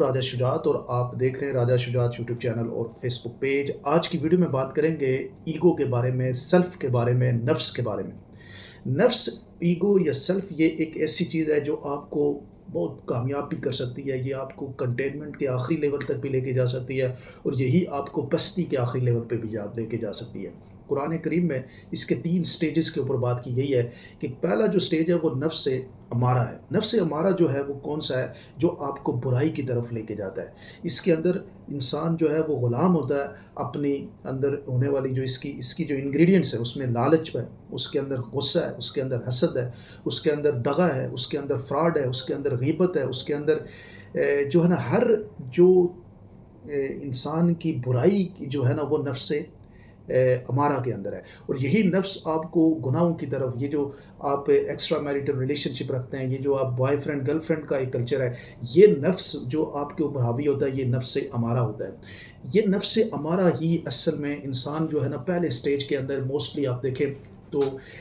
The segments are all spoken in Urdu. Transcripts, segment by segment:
راجہ شجاعت اور آپ دیکھ رہے ہیں راجہ شجاعت یوٹیوب چینل اور فیس بک پیج۔ آج کی ویڈیو میں بات کریں گے ایگو کے بارے میں، سیلف کے بارے میں، نفس کے بارے میں۔ نفس، ایگو یا سیلف یہ ایک ایسی چیز ہے جو آپ کو بہت کامیاب بھی کر سکتی ہے، یہ آپ کو کنٹینمنٹ کے آخری لیول تک بھی لے کے جا سکتی ہے اور یہی آپ کو پستی کے آخری لیول پہ بھی لے کے جا سکتی ہے۔ قرآن کریم میں اس کے 3 سٹیجز کے اوپر بات کی گئی ہے کہ پہلا جو سٹیج ہے وہ نفس امارہ ہے۔ نفس امارہ جو ہے وہ کون سا ہے؟ جو آپ کو برائی کی طرف لے کے جاتا ہے۔ اس کے اندر انسان جو ہے وہ غلام ہوتا ہے اپنی اندر ہونے والی جو اس کی جو انگریڈینٹس ہے، اس میں لالچ ہے، اس کے اندر غصہ ہے، اس کے اندر حسد ہے، اس کے اندر دغا ہے، اس کے اندر فراڈ ہے، اس کے اندر غیبت ہے، اس کے اندر جو ہے نا ہر جو انسان کی برائی کی جو ہے نا وہ نفس امارہ کے اندر ہے۔ اور یہی نفس آپ کو گناہوں کی طرف، یہ جو آپ ایکسٹرا میریٹل ریلیشن شپ رکھتے ہیں، یہ جو آپ بوائے فرینڈ گرل فرینڈ کا ایک کلچر ہے، یہ نفس جو آپ کے اوپر حاوی ہوتا ہے یہ نفس امارہ ہوتا ہے۔ یہ نفس امارہ ہی اصل میں انسان جو ہے نا پہلے سٹیج کے اندر موسٹلی آپ دیکھیں تو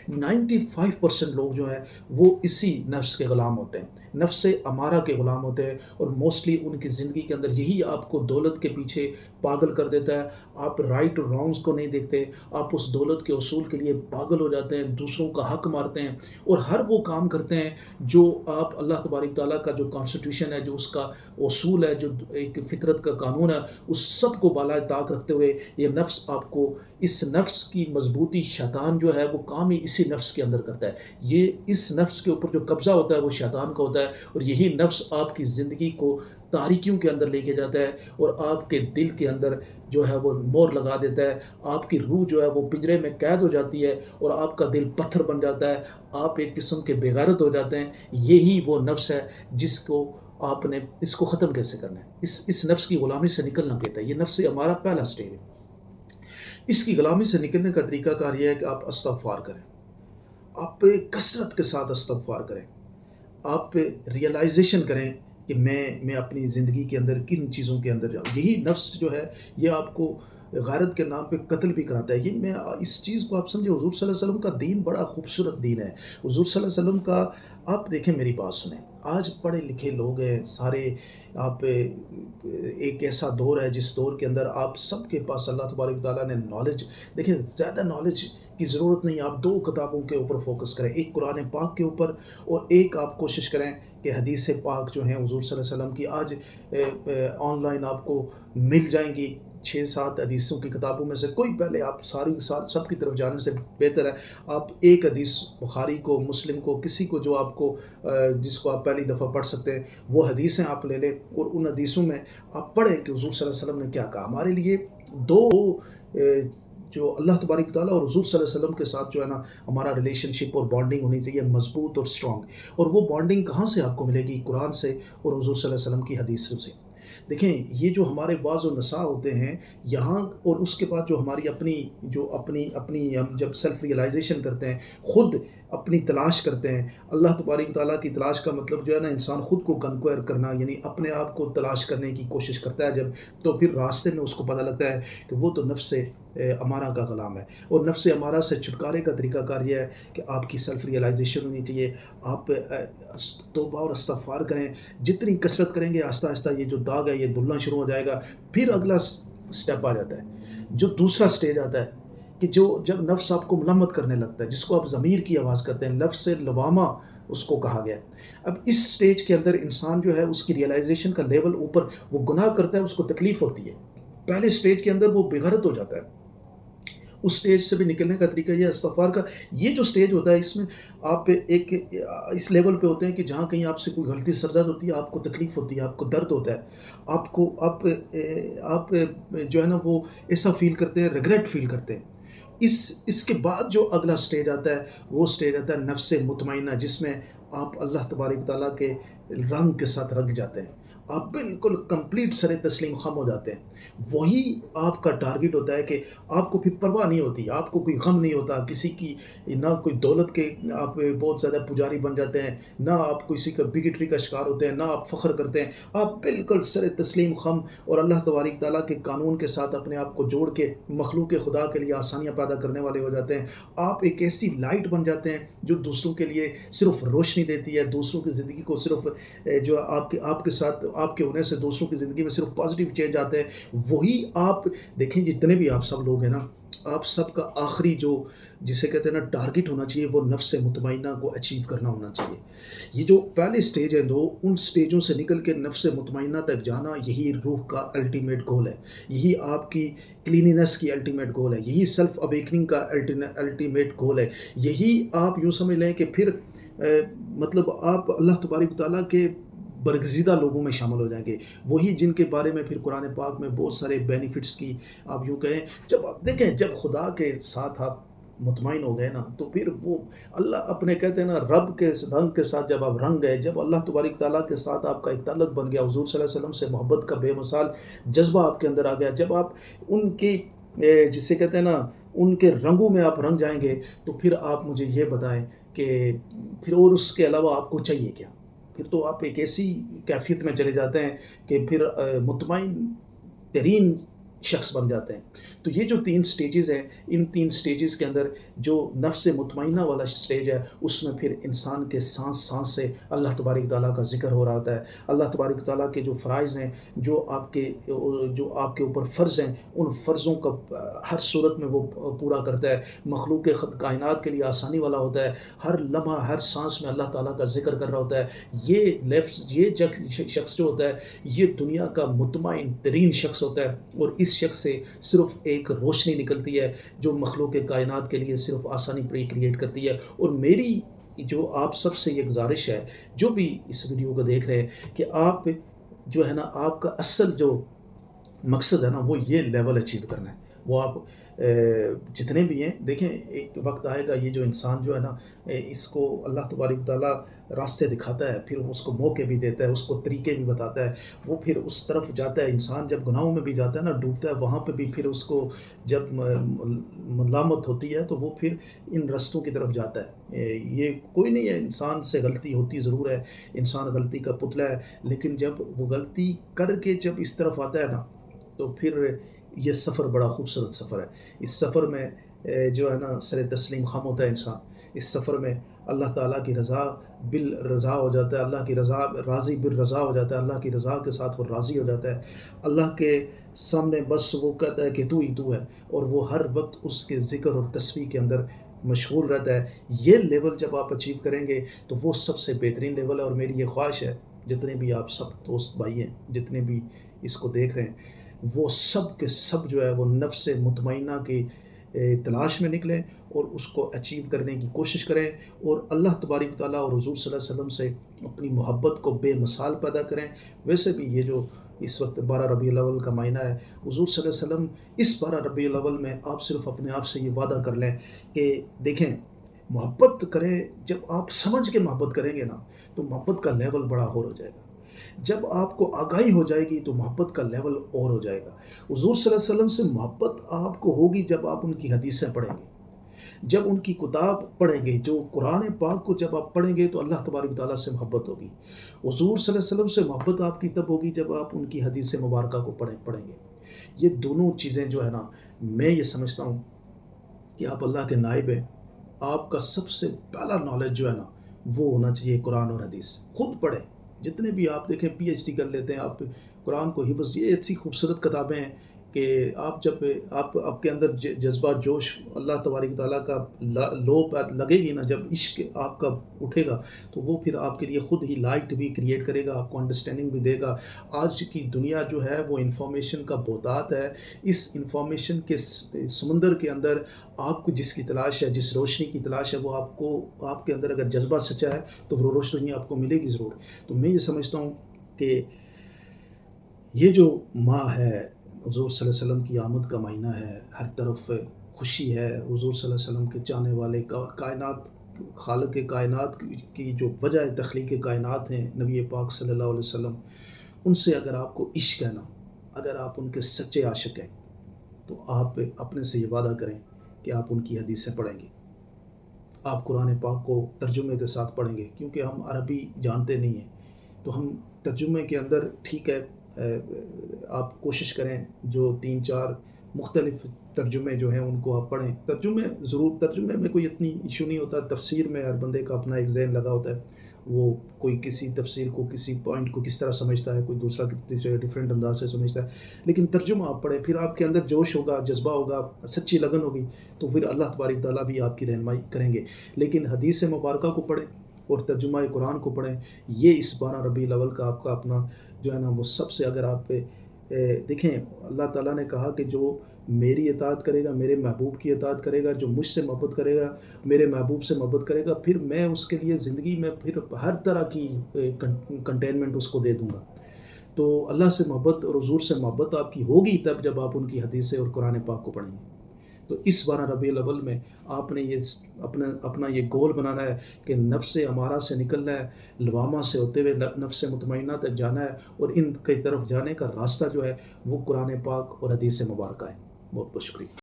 95% لوگ جو ہیں وہ اسی نفس کے غلام ہوتے ہیں، نفس امارہ کے غلام ہوتے ہیں، اور موسٹلی ان کی زندگی کے اندر یہی آپ کو دولت کے پیچھے پاگل کر دیتا ہے۔ آپ رائٹ اور رانگس کو نہیں دیکھتے، آپ اس دولت کے اصول کے لیے پاگل ہو جاتے ہیں، دوسروں کا حق مارتے ہیں اور ہر وہ کام کرتے ہیں جو آپ اللہ تبارک تعالیٰ کا جو کانسٹیٹیوشن ہے، جو اس کا اصول ہے، جو ایک فطرت کا قانون ہے، اس سب کو بالائے طاق رکھتے ہوئے یہ نفس آپ کو، اس نفس کی مضبوطی شیطان جو ہے وہ کام ہی اسی نفس کے اندر کرتا ہے۔ یہ اس نفس کے اوپر جو قبضہ ہوتا ہے وہ شیطان کا ہوتا ہے، اور یہی نفس آپ کی زندگی کو تاریکیوں کے اندر لے کے جاتا ہے اور آپ کے دل کے اندر جو ہے وہ مور لگا دیتا ہے۔ آپ کی روح جو ہے وہ پنجرے میں قید ہو جاتی ہے اور آپ کا دل پتھر بن جاتا ہے، آپ ایک قسم کے بے غیرت ہو جاتے ہیں۔ یہی وہ نفس ہے جس کو آپ نے، اس کو ختم کیسے کرنا ہے، اس نفس کی غلامی سے نکلنا کہتا ہے۔ یہ نفس ہمارا پہلا سٹیج ہے۔ اس کی غلامی سے نکلنے کا طریقہ کار یہ ہے کہ آپ استغفار کریں، آپ کثرت کے ساتھ استغفار کریں، آپ ریئلائزیشن کریں کہ میں اپنی زندگی کے اندر کن چیزوں کے اندر جاؤں۔ یہی نفس جو ہے یہ آپ کو غیرت کے نام پہ قتل بھی کراتا ہے۔ یہ میں اس چیز کو آپ سمجھے، حضور صلی اللہ علیہ وسلم کا دین بڑا خوبصورت دین ہے۔ حضور صلی اللہ علیہ وسلم کا، آپ دیکھیں میری بات سنیں، آج پڑھے لکھے لوگ ہیں سارے، آپ ایک ایسا دور ہے جس دور کے اندر آپ سب کے پاس اللہ تبارک تعالیٰ نے نالج، دیکھیں زیادہ نالج کی ضرورت نہیں، آپ 2 کتابوں کے اوپر فوکس کریں، ایک قرآن پاک کے اوپر اور ایک آپ کوشش کریں کہ حدیث پاک جو ہیں حضور صلی اللہ علیہ وسلم کی آج آن لائن آپ کو مل جائیں گی۔ 6-7 حدیثوں کی کتابوں میں سے کوئی پہلے آپ سب کی طرف جانے سے بہتر ہے آپ ایک حدیث بخاری کو، مسلم کو، کسی کو جو آپ کو جس کو آپ پہلی دفعہ پڑھ سکتے ہیں وہ حدیثیں آپ لے لیں اور ان حدیثوں میں آپ پڑھیں کہ حضور صلی اللہ علیہ وسلم نے کیا کہا۔ ہمارے لیے دو جو اللہ تبارک تعالیٰ اور حضور صلی اللہ علیہ وسلم کے ساتھ جو ہے نا ہمارا ریلیشن شپ اور بانڈنگ ہونی چاہیے مضبوط اور اسٹرانگ، اور وہ بانڈنگ کہاں سے آپ کو ملے گی؟ قرآن سے اور حضور صلی اللہ علیہ وسلم کی حدیثوں سے۔ دیکھیں یہ جو ہمارے واعظ و نصاح ہوتے ہیں یہاں، اور اس کے بعد جو ہماری اپنی ہم جب سیلف ریئلائزیشن کرتے ہیں، خود اپنی تلاش کرتے ہیں، اللہ تبارک تعالیٰ کی تلاش کا مطلب جو ہے نا انسان خود کو کنکوئر کرنا، یعنی اپنے آپ کو تلاش کرنے کی کوشش کرتا ہے جب، تو پھر راستے میں اس کو پتہ لگتا ہے کہ وہ تو نفس امارہ کا غلام ہے۔ اور نفس امارہ سے چھٹکارے کا طریقہ کار یہ ہے کہ آپ کی سیلف ریئلائزیشن ہونی چاہیے، آپ توبہ اور استغفار کریں، جتنی کثرت کریں گے آہستہ آہستہ یہ جو داغ ہے یہ دھلنا شروع ہو جائے گا۔ پھر اگلا سٹیپ آ جاتا ہے، جو دوسرا سٹیج آتا ہے کہ جب نفس آپ کو ملامت کرنے لگتا ہے، جس کو آپ ضمیر کی آواز کرتے ہیں، لفظ لوامہ اس کو کہا گیا ہے۔ اب اس سٹیج کے اندر انسان جو ہے اس کی ریئلائزیشن کا لیول اوپر، وہ گناہ کرتا ہے اس کو تکلیف ہوتی ہے، پہلے سٹیج کے اندر وہ بے غیرت ہو جاتا ہے۔ اس سٹیج سے بھی نکلنے کا طریقہ یہ استغفار کا، یہ جو سٹیج ہوتا ہے اس میں آپ ایک اس لیول پہ ہوتے ہیں کہ جہاں کہیں آپ سے کوئی غلطی سرزد ہوتی ہے، آپ کو تکلیف ہوتی ہے، آپ کو درد ہوتا ہے، آپ جو ہے نا وہ ایسا فیل کرتے ہیں، ریگریٹ فیل کرتے ہیں۔ اس کے بعد جو اگلا سٹیج آتا ہے وہ سٹیج آتا ہے نفس مطمئنہ، جس میں آپ اللہ تبارک تعالیٰ کے رنگ کے ساتھ رنگ جاتے ہیں، آپ بالکل کمپلیٹ سر تسلیم خم ہو جاتے ہیں۔ وہی آپ کا ٹارگٹ ہوتا ہے کہ آپ کو پھر پرواہ نہیں ہوتی، آپ کو کوئی غم نہیں ہوتا کسی کی، نہ کوئی دولت کے آپ بہت زیادہ پجاری بن جاتے ہیں، نہ آپ کسی کا بگٹری کا شکار ہوتے ہیں، نہ آپ فخر کرتے ہیں، آپ بالکل سر تسلیم خم اور اللہ تبارک تعالیٰ کے قانون کے ساتھ اپنے آپ کو جوڑ کے مخلوق خدا کے لیے آسانیاں پیدا کرنے والے ہو جاتے ہیں۔ آپ ایک ایسی لائٹ بن جاتے ہیں جو دوسروں کے لیے صرف روشنی دیتی ہے، دوسروں کی زندگی کو صرف جو آپ کے ساتھ آپ کے ہونے سے دوسروں کی زندگی میں صرف پازیٹیو چینج آتے ہیں، وہی آپ دیکھیں جتنے بھی آپ سب لوگ ہیں نا، آپ سب کا آخری جو جسے کہتے ہیں نا ٹارگٹ ہونا چاہیے، وہ نفس مطمئنہ کو اچیو کرنا ہونا چاہیے۔ یہ جو پہلی اسٹیج ہے دو، ان اسٹیجوں سے نکل کے نفس مطمئنہ تک جانا، یہی روح کا الٹیمیٹ گول ہے، یہی آپ کی کلینینس کی الٹیمیٹ گول ہے، یہی سیلف اویکننگ کا الٹیمیٹ گول ہے، یہی آپ یوں سمجھ لیں کہ پھر مطلب آپ اللہ تبارک و تعالیٰ کے برگزیدہ لوگوں میں شامل ہو جائیں گے، وہی جن کے بارے میں پھر قرآن پاک میں بہت سارے بینیفٹس کی آپ یوں کہیں، جب آپ دیکھیں جب خدا کے ساتھ آپ مطمئن ہو گئے نا، تو پھر وہ اللہ اپنے کہتے ہیں نا رب کے رنگ کے ساتھ جب آپ رنگ گئے، جب اللہ تبارک تعالیٰ کے ساتھ آپ کا ایک تعلق بن گیا، حضور صلی اللہ علیہ وسلم سے محبت کا بے مثال جذبہ آپ کے اندر آ گیا، جب آپ ان کی جسے کہتے ہیں نا ان کے رنگوں میں آپ رنگ جائیں گے، تو پھر آپ مجھے یہ بتائیں کہ پھر اور اس کے علاوہ آپ کو چاہیے کیا؟ پھر تو آپ ایک ایسی کیفیت میں چلے جاتے ہیں کہ پھر مطمئن ترین شخص بن جاتے ہیں۔ تو یہ جو 3 سٹیجز ہیں، ان 3 سٹیجز کے اندر جو نفس مطمئنہ والا سٹیج ہے، اس میں پھر انسان کے سانس سانس سے اللہ تبارک تعالیٰ کا ذکر ہو رہا ہوتا ہے۔ اللہ تبارک تعالیٰ کے جو فرائض ہیں، جو آپ کے اوپر فرض ہیں، ان فرضوں کا ہر صورت میں وہ پورا کرتا ہے۔ مخلوق کائنات کے لیے آسانی والا ہوتا ہے، ہر لمحہ ہر سانس میں اللہ تعالیٰ کا ذکر کر رہا ہوتا ہے۔ یہ شخص جو ہوتا ہے، یہ دنیا کا مطمئن ترین شخص ہوتا ہے، اور اس شخص سے صرف ایک روشنی نکلتی ہے جو مخلوق کائنات کے لیے صرف آسانی کریٹ کرتی ہے۔ اور میری جو آپ سب سے یہ گزارش ہے، جو بھی اس ویڈیو کو دیکھ رہے ہیں، کہ آپ جو ہے نا آپ کا اصل جو مقصد ہے نا وہ یہ لیول اچیو کرنا ہے۔ وہ آپ جتنے بھی ہیں دیکھیں، ایک وقت آئے گا یہ جو انسان جو ہے نا اس کو اللہ تبارک تعالیٰ راستے دکھاتا ہے، پھر اس کو موقع بھی دیتا ہے، اس کو طریقے بھی بتاتا ہے، وہ پھر اس طرف جاتا ہے۔ انسان جب گناہوں میں بھی جاتا ہے نا، ڈوبتا ہے، وہاں پہ بھی پھر اس کو جب ملامت ہوتی ہے تو وہ پھر ان رستوں کی طرف جاتا ہے۔ یہ کوئی نہیں ہے، انسان سے غلطی ہوتی ضرور ہے، انسان غلطی کا پتلا ہے، لیکن جب وہ غلطی کر کے جب اس طرف آتا ہے نا، تو پھر یہ سفر بڑا خوبصورت سفر ہے۔ اس سفر میں جو ہے نا سر تسلیم خم ہوتا ہے انسان۔ اس سفر میں اللہ تعالیٰ کی رضا بالرضا ہو جاتا ہے، اللہ کی رضا راضی بالرضا ہو جاتا ہے، اللہ کی رضا کے ساتھ وہ راضی ہو جاتا ہے۔ اللہ کے سامنے بس وہ کہتا ہے کہ تو ہی تو ہے، اور وہ ہر وقت اس کے ذکر اور تسبیح کے اندر مشغول رہتا ہے۔ یہ لیول جب آپ اچیو کریں گے تو وہ سب سے بہترین لیول ہے، اور میری یہ خواہش ہے جتنے بھی آپ سب دوست بھائی ہیں، جتنے بھی اس کو دیکھ رہے ہیں، وہ سب کے سب جو ہے وہ نفس مطمئنہ کی تلاش میں نکلیں اور اس کو اچیو کرنے کی کوشش کریں، اور اللہ تبارک تعالیٰ اور حضور صلی اللہ علیہ وسلم سے اپنی محبت کو بے مثال پیدا کریں۔ ویسے بھی یہ جو اس وقت 12 ربیع الاول کا مہینہ ہے، حضور صلی اللہ علیہ وسلم اس 12 ربیع الاول میں آپ صرف اپنے آپ سے یہ وعدہ کر لیں کہ دیکھیں، محبت کریں، جب آپ سمجھ کے محبت کریں گے نا تو محبت کا لیول بڑا اور ہو جائے گا۔ جب آپ کو آگاہی ہو جائے گی تو محبت کا لیول اور ہو جائے گا۔ حضور صلی اللہ علیہ وسلم سے محبت آپ کو ہوگی جب آپ ان کی حدیثیں پڑھیں گے، جب ان کی کتاب پڑھیں گے، جو قرآن پاک کو جب آپ پڑھیں گے تو اللہ تبارک تعالیٰ سے محبت ہوگی۔ حضور صلی اللہ علیہ وسلم سے محبت آپ کی تب ہوگی جب آپ ان کی حدیث مبارکہ کو پڑھیں گے۔ یہ دونوں چیزیں جو ہے نا، میں یہ سمجھتا ہوں کہ آپ اللہ کے نائب ہیں۔ آپ کا سب سے پہلا نالج جو ہے نا وہ ہونا چاہیے قرآن اور حدیث۔ خود پڑھیں، جتنے بھی آپ دیکھیں پی ایچ ڈی کر لیتے ہیں آپ قرآن کو حفظ، یہ ایسی خوبصورت کتابیں ہیں کہ آپ جب آپ کے اندر جذبہ جوش اللہ تبارک تعالیٰ کا لو لگے گی نا، جب عشق آپ کا اٹھے گا تو وہ پھر آپ کے لیے خود ہی لائٹ بھی کریٹ کرے گا، آپ کو انڈرسٹینڈنگ بھی دے گا۔ آج کی دنیا جو ہے وہ انفارمیشن کا بہتات ہے، اس انفارمیشن کے سمندر کے اندر آپ کو جس کی تلاش ہے، جس روشنی کی تلاش ہے، وہ آپ کے اندر اگر جذبہ سچا ہے تو وہ روشنی آپ کو ملے گی ضرور۔ تو میں یہ سمجھتا ہوں کہ یہ جو ماہ ہے، حضور صلی اللہ علیہ وسلم کی آمد کا مہینہ ہے، ہر طرف خوشی ہے، حضور صلی اللہ علیہ وسلم کے چاہنے والے کائنات، خالق کائنات کی جو وجہ تخلیق کائنات ہیں نبی پاک صلی اللہ علیہ وسلم، ان سے اگر آپ کو عشق ہے نا، اگر آپ ان کے سچے عاشق ہیں تو آپ اپنے سے یہ وعدہ کریں کہ آپ ان کی حدیثیں پڑھیں گے، آپ قرآن پاک کو ترجمے کے ساتھ پڑھیں گے، کیونکہ ہم عربی جانتے نہیں ہیں تو ہم ترجمے کے اندر ٹھیک ہے، آپ کوشش کریں جو 3-4 مختلف ترجمے جو ہیں ان کو آپ پڑھیں، ترجمے ضرور، ترجمے میں کوئی اتنی ایشو نہیں ہوتا، تفسیر میں ہر بندے کا اپنا ایک ذہن لگا ہوتا ہے، وہ کوئی کسی تفسیر کو کسی پوائنٹ کو کس طرح سمجھتا ہے، کوئی دوسرا کسی ڈفرینٹ انداز سے سمجھتا ہے، لیکن ترجمہ آپ پڑھیں، پھر آپ کے اندر جوش ہوگا، جذبہ ہوگا، سچی لگن ہوگی، تو پھر اللہ تبارک تعالیٰ بھی آپ کی رہنمائی کریں گے۔ لیکن حدیث مبارکہ کو پڑھیں اور ترجمہ قرآن کو پڑھیں، یہ اس 12 ربیع الاول کا آپ کا اپنا جو ہے نا وہ سب سے، اگر آپ پہ دیکھیں اللہ تعالیٰ نے کہا کہ جو میری اطاعت کرے گا، میرے محبوب کی اطاعت کرے گا، جو مجھ سے محبت کرے گا، میرے محبوب سے محبت کرے گا، پھر میں اس کے لیے زندگی میں پھر ہر طرح کی کنٹینمنٹ اس کو دے دوں گا۔ تو اللہ سے محبت اور حضور سے محبت آپ کی ہوگی تب جب آپ ان کی حدیثیں اور قرآن پاک کو پڑھیں گے۔ تو اس 12 ربیع الاول میں آپ نے یہ اپنا یہ گول بنانا ہے کہ نفس امارہ سے نکلنا ہے، لوامہ سے ہوتے ہوئے نفس مطمئنہ تک جانا ہے، اور ان کی طرف جانے کا راستہ جو ہے وہ قرآن پاک اور حدیث مبارکہ ہے۔ بہت بہت شکریہ۔